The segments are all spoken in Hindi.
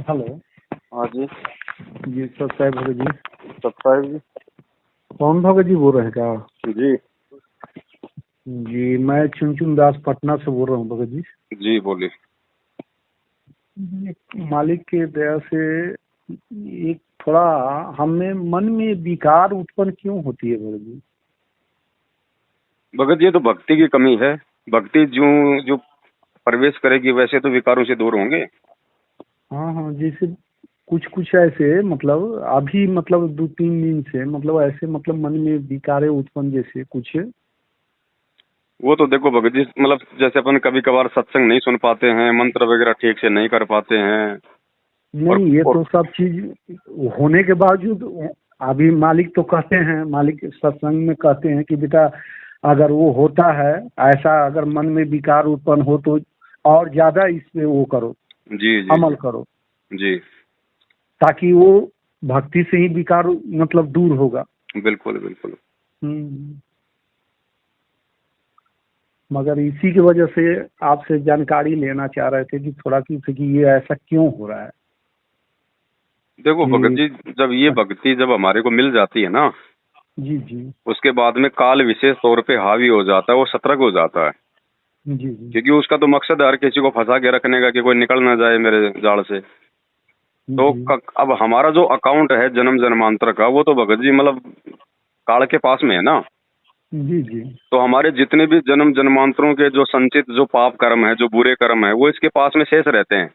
हेलो। हाँ जी। जी सत्साई भगत जी। सत्ताईस जी। कौन भगत जी बोल रहे हैं क्या? जी जी मैं चुनचुन दास पटना से बोल रहा हूँ भगत जी। जी बोलिए। मालिक के दया से एक थोड़ा हमें मन में विकार उत्पन्न क्यों होती है भगत जी? भगत जी, तो भक्ति की कमी है। भक्ति जो जो प्रवेश करेगी वैसे तो विकारों से दूर होंगे। हाँ हाँ, जैसे कुछ कुछ ऐसे मतलब अभी मतलब 2-3 दिन से मतलब ऐसे मतलब मन में विकारें उत्पन्न जैसे कुछ। वो तो देखो भगत जी, मतलब जैसे अपन कभी कभार सत्संग नहीं सुन पाते हैं, मंत्र वगैरह ठीक से नहीं कर पाते हैं। और, नहीं, ये और तो सब चीज होने के बावजूद अभी मालिक तो कहते हैं, मालिक सत्संग में कहते हैं कि बेटा अगर वो होता है ऐसा, अगर मन में विकार उत्पन्न हो तो और ज्यादा इस पे वो करो, जी जी अमल जी करो, जी। ताकि वो भक्ति से ही विकार मतलब दूर होगा। बिल्कुल बिल्कुल। हम्म। मगर इसी की वजह से आपसे जानकारी लेना चाह रहे थे कि थोड़ा कि ये ऐसा क्यों हो रहा है देखो भगत कि। जी, जब ये भक्ति जब हमारे को मिल जाती है ना, जी जी उसके बाद में काल विशेष तौर पे हावी हो जाता है, वो सतर्क हो जाता है। जी जी क्योंकि उसका तो मकसद है हर किसी को फंसा के रखने का कि कोई निकल ना जाए मेरे जाल से। तो जी अब हमारा जो अकाउंट है जन्म जन्मांतर का, वो तो भगत जी मतलब काल के पास में है ना। जी जी तो हमारे जितने भी जन्म जन्मांतरों के जो संचित जो पाप कर्म है, जो बुरे कर्म है, वो इसके पास में शेष रहते हैं।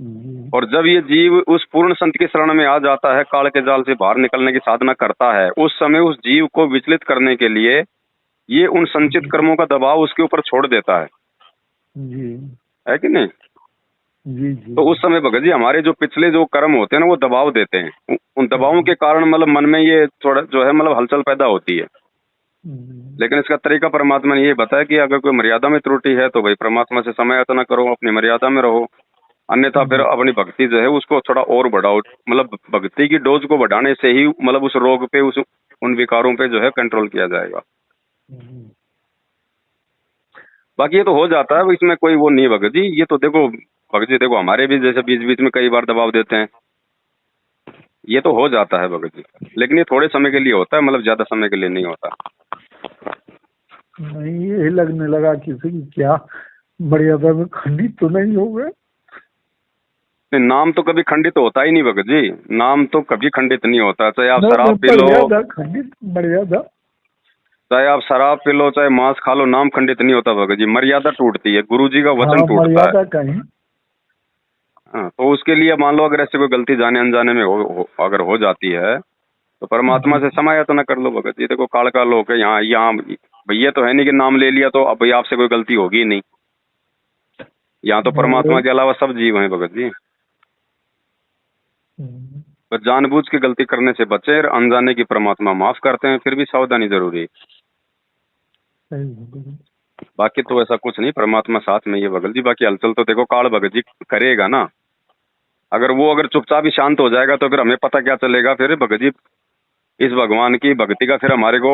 जी और जब ये जीव उस पूर्ण संत की शरण में आ जाता है, काल के जाल से बाहर निकलने की साधना करता है, उस समय उस जीव को विचलित करने के लिए ये उन संचित कर्मों का दबाव उसके ऊपर छोड़ देता जी है कि नहीं। जी जी तो उस समय भगत जी हमारे जो पिछले जो कर्म होते हैं ना, वो दबाव देते हैं। उन दबावों के कारण मतलब मन में ये थोड़ा जो है मतलब हलचल पैदा होती है। लेकिन इसका तरीका परमात्मा ने ये बताया कि अगर कोई मर्यादा में त्रुटि है तो भाई परमात्मा से समय यातना करो, अपनी मर्यादा में रहो। अन्यथा फिर अपनी भक्ति जो है उसको थोड़ा और बढ़ाओ। मतलब भक्ति की डोज को बढ़ाने से ही मतलब उस रोग पे, उस उन विकारों पे जो है कंट्रोल किया जाएगा। बाकी ये तो हो जाता है, इसमें कोई वो नहीं है भगत जी। ये तो देखो भगत जी, देखो हमारे भी जैसे बीच बीच में कई बार दबाव देते हैं, ये तो हो जाता है भगत जी। लेकिन ये थोड़े समय के लिए होता है, मतलब ज्यादा समय के लिए नहीं होता। नहीं, ये लगने लगा किसी की क्या मर्यादा में खंडित तो नहीं हो गए। नहीं, नाम तो कभी खंडित होता ही नहीं भगत जी। नाम तो कभी खंडित नहीं होता, चाहे आप नहीं, शराब पी लो, मर्यादा खंडित, मर्यादा। चाहे आप शराब पी लो, चाहे मांस खा लो, नाम खंडित नहीं होता भगत जी। मर्यादा टूटती है, गुरु जी का वचन हाँ, टूटता है। मर्यादा कहीं। हाँ, तो उसके लिए मान लो अगर ऐसे कोई गलती जाने अनजाने में अगर हो जाती है तो परमात्मा जी से क्षमा याचना कर लो भगत जी। देखो काल का लोक है, यहाँ यहाँ भैया तो है नहीं कि नाम ले लिया तो अब भैया आपसे कोई गलती होगी ही नहीं। यहाँ तो परमात्मा के अलावा सब जीव हैं भगत जी। पर जानबूझ के गलती करने से बचे, और अनजाने की परमात्मा माफ करते हैं, फिर भी सावधानी जरूरी है। सही। बाकी तो ऐसा कुछ नहीं, परमात्मा साथ में ही है भगत जी। बाकी हलचल तो देखो काल भगत जी करेगा ना। अगर चुपचाप ही शांत हो जाएगा तो फिर हमें पता क्या चलेगा फिर भगत जी इस भगवान की भक्ति का। फिर हमारे को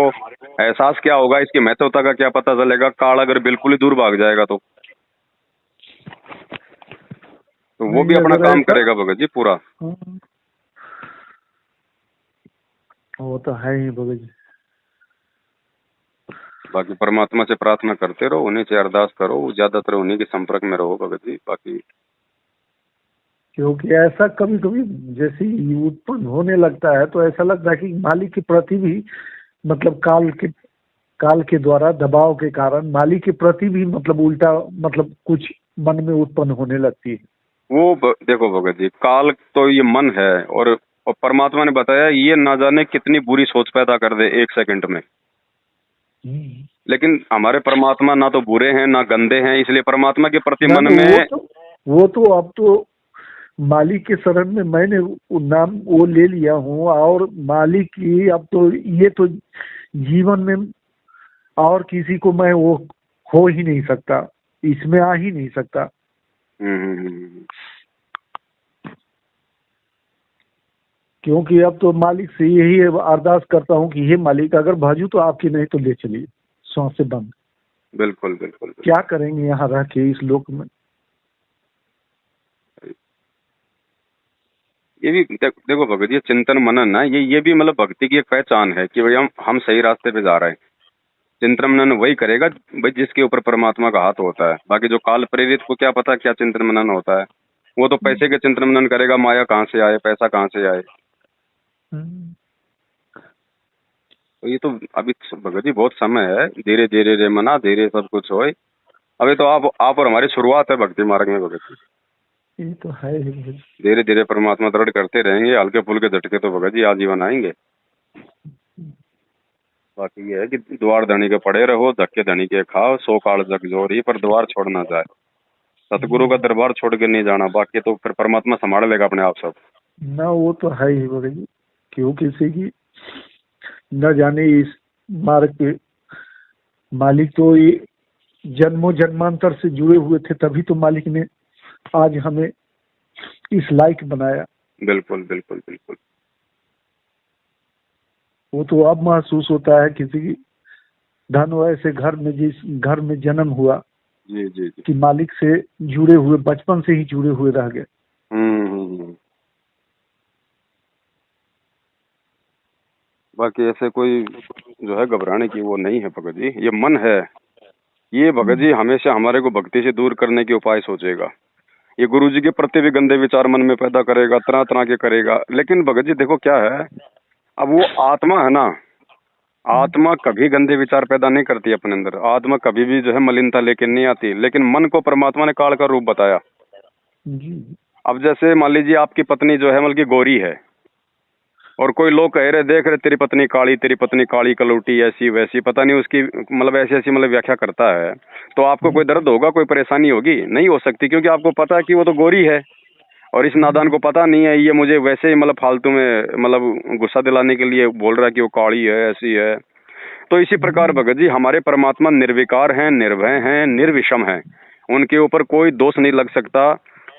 एहसास क्या होगा, इसकी महत्वता का क्या पता चलेगा। काल अगर बिल्कुल ही दूर भाग जाएगा तो वो भी नहीं, अपना अगर काम ऐसा। करेगा भगत जी पूरा। वो तो है ही भगत जी। बाकी परमात्मा से प्रार्थना करते रहो, उन्हीं से अरदास करो, ज्यादातर उन्हीं के संपर्क में रहो भगत जी। बाकी क्योंकि ऐसा कभी कभी जैसे ही उत्पन्न होने लगता है तो ऐसा लगता है कि मालिक के प्रति भी मतलब काल के द्वारा दबाव के कारण मालिक के प्रति भी मतलब उल्टा मतलब कुछ मन में उत्पन्न होने लगती है। देखो भगत जी, काल तो ये मन है, और परमात्मा ने बताया ये ना जाने कितनी बुरी सोच पैदा कर दे एक सेकंड में। लेकिन हमारे परमात्मा ना तो बुरे हैं ना गंदे हैं, इसलिए परमात्मा के प्रति ना मन तो में। वो तो अब तो मालिक के शरण में मैंने वो नाम वो ले लिया हूँ, और मालिक की अब तो ये तो जीवन में और किसी को मैं वो हो ही नहीं सकता, इसमें आ ही नहीं सकता। क्योंकि अब तो मालिक से यही अरदास करता हूँ कि हे मालिक अगर भाजू तो आपकी, नहीं तो ले चलिए, सांस से बंद। बिल्कुल बिल्कुल। क्या करेंगे यहाँ रह के इस लोक में। ये भी देखो भगत जी, चिंतन मनन ना, ये भी मतलब भक्ति की एक पहचान है कि भाई हम सही रास्ते पे जा रहे हैं। चिंतन मनन वही करेगा भाई जिसके ऊपर परमात्मा का हाथ होता है। बाकी जो काल प्रेरित को क्या पता क्या चिंतन मनन होता है, वो तो पैसे के चिंतन मनन करेगा, माया कहाँ से आए, पैसा कहाँ से आए। तो ये तो अभी भगत जी बहुत समय है, धीरे धीरे रे मना धीरे सब कुछ होए। अभी तो आप और हमारी शुरुआत है भक्ति मार्ग में भगत जी। ये तो है ही भगत। धीरे धीरे परमात्मा दृढ़ करते रहेंगे, हल्के फुल्के झटके तो भगत जी आजीवन आएंगे। बाकी ये है कि द्वार धनी के पड़े रहो, धक्के धनी के खाओ, सो काल जग जोरी, पर द्वार छोड़ ना जाए। सतगुरु का दरबार छोड़ के नहीं जाना, बाकी तो फिर परमात्मा संभाल लेगा अपने आप सब। ना वो तो है ही भगत जी, क्यों किसी की न जाने इस मार्ग के मालिक तो ये जन्मों जन्मांतर से जुड़े हुए थे, तभी तो मालिक ने आज हमें इस लायक बनाया। बिल्कुल बिल्कुल बिल्कुल। वो तो अब महसूस होता है किसी की धन ऐसे घर में, जिस घर में जन्म हुआ जी जी जी, कि मालिक से जुड़े हुए, बचपन से ही जुड़े हुए रह गए। बाकी ऐसे कोई जो है घबराने की वो नहीं है भगत जी। ये मन है, ये भगत जी हमेशा हमारे को भक्ति से दूर करने के उपाय सोचेगा। ये गुरु जी के प्रति भी गंदे विचार मन में पैदा करेगा, तरह तरह के करेगा। लेकिन भगत जी देखो क्या है, अब वो आत्मा है ना, आत्मा कभी गंदे विचार पैदा नहीं करती अपने अंदर। आत्मा कभी भी जो है मलिनता लेके नहीं आती, लेकिन मन को परमात्मा ने काल का रूप बताया। अब जैसे मान लीजिए आपकी पत्नी जो है मतलब की गोरी है, और कोई लोग कह रहे देख रहे तेरी पत्नी काली, तेरी पत्नी काली कलौटी, ऐसी वैसी, पता नहीं उसकी मतलब ऐसी ऐसी मतलब व्याख्या करता है, तो आपको कोई दर्द होगा, कोई परेशानी होगी? नहीं हो सकती, क्योंकि आपको पता है कि वो तो गोरी है। और इस नादान को पता नहीं है ये मुझे वैसे ही मतलब फालतू में मतलब गुस्सा दिलाने के लिए बोल रहा है कि वो काली है, ऐसी है। तो इसी प्रकार भगत जी हमारे परमात्मा निर्विकार हैं, निर्भय हैं, निर्विषम हैं, उनके ऊपर कोई दोष नहीं लग सकता।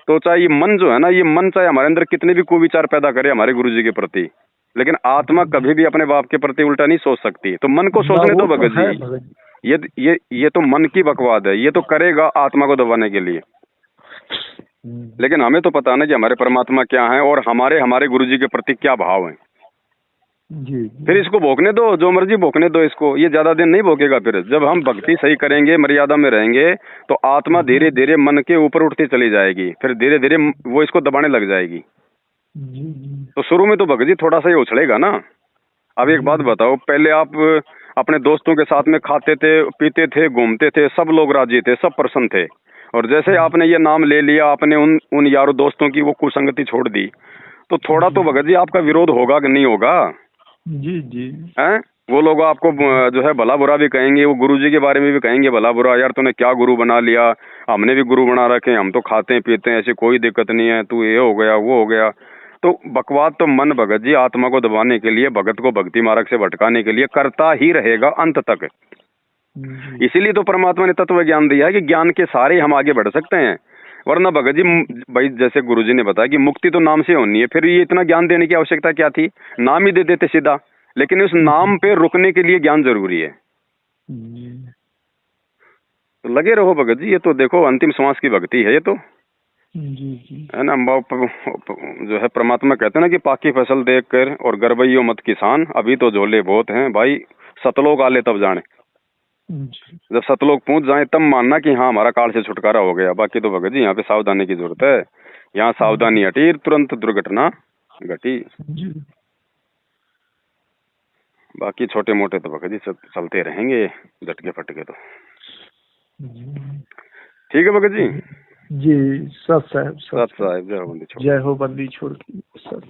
तो चाहे ये मन जो है ना, ये मन चाहे हमारे अंदर कितने भी कुविचार पैदा करे हमारे गुरु जी के प्रति, लेकिन आत्मा कभी भी अपने बाप के प्रति उल्टा नहीं सोच सकती। तो मन को सोचने दो भगत जी, ये तो मन की बकवाद है, ये तो करेगा आत्मा को दबाने के लिए। लेकिन हमें तो पता ना कि हमारे परमात्मा क्या है और हमारे गुरु जी के प्रति क्या भाव है। फिर इसको भोगने दो, जो मर्जी भोगने दो इसको, ये ज्यादा दिन नहीं भोगेगा। फिर जब हम भक्ति सही करेंगे, मर्यादा में रहेंगे, तो आत्मा धीरे धीरे मन के ऊपर उठती चली जाएगी, फिर धीरे धीरे वो इसको दबाने लग जाएगी। तो शुरू में तो भगत जी थोड़ा सा ये उछलेगा ना। अब एक बात बताओ, पहले आप अपने दोस्तों के साथ में खाते थे, पीते थे, घूमते थे, सब लोग राजी थे, सब प्रसन्न थे, और जैसे आपने ये नाम ले लिया, आपने उन यारों दोस्तों की वो कुसंगति छोड़ दी, तो थोड़ा तो भगत जी आपका विरोध होगा कि नहीं होगा? जी जी। हैं? वो लोग आपको जो है भला बुरा भी कहेंगे, वो गुरु जी के बारे में भी कहेंगे भला बुरा, यार तूने क्या गुरु बना लिया, हमने भी गुरु बना रखे हैं, हम तो खाते हैं पीते हैं, ऐसी कोई दिक्कत नहीं है, तू ये हो गया वो हो गया। तो बकवाद तो मन भगत जी आत्मा को दबाने के लिए, भगत को भक्ति मार्ग से भटकाने के लिए करता ही रहेगा अंत तक। इसीलिए तो परमात्मा ने तत्व ज्ञान दिया है कि ज्ञान के सारे हम आगे बढ़ सकते हैं। वरना भगत जी भाई जैसे गुरुजी ने बताया कि मुक्ति तो नाम से होनी है, फिर ये इतना ज्ञान देने की आवश्यकता क्या थी? नाम ही दे देते सीधा। लेकिन उस नाम पे रुकने के लिए ज्ञान जरूरी है। तो लगे रहो भगत जी, ये तो देखो अंतिम श्वास की भक्ति है ये तो, है ना। जो है परमात्मा कहते हैं ना कि पाकी फसल देख कर और गरबैयो मत किसान, अभी तो झोले बहुत हैं भाई, सतलोक आले तब जाने। जब सतलोक पहुंच जाए तब मानना कि हाँ हमारा काल से छुटकारा हो गया। बाकी तो भगत जी यहाँ पे सावधानी की जरूरत है, यहाँ सावधानी हटी तुरंत दुर्घटना घटी। बाकी छोटे मोटे तो भगत जी सब चलते रहेंगे, झटके फटके तो। ठीक है भगत जी। जी सत साहब, सत साहब, जय हो बंदी छोड़। जय हो बंदी छोड़ की सत।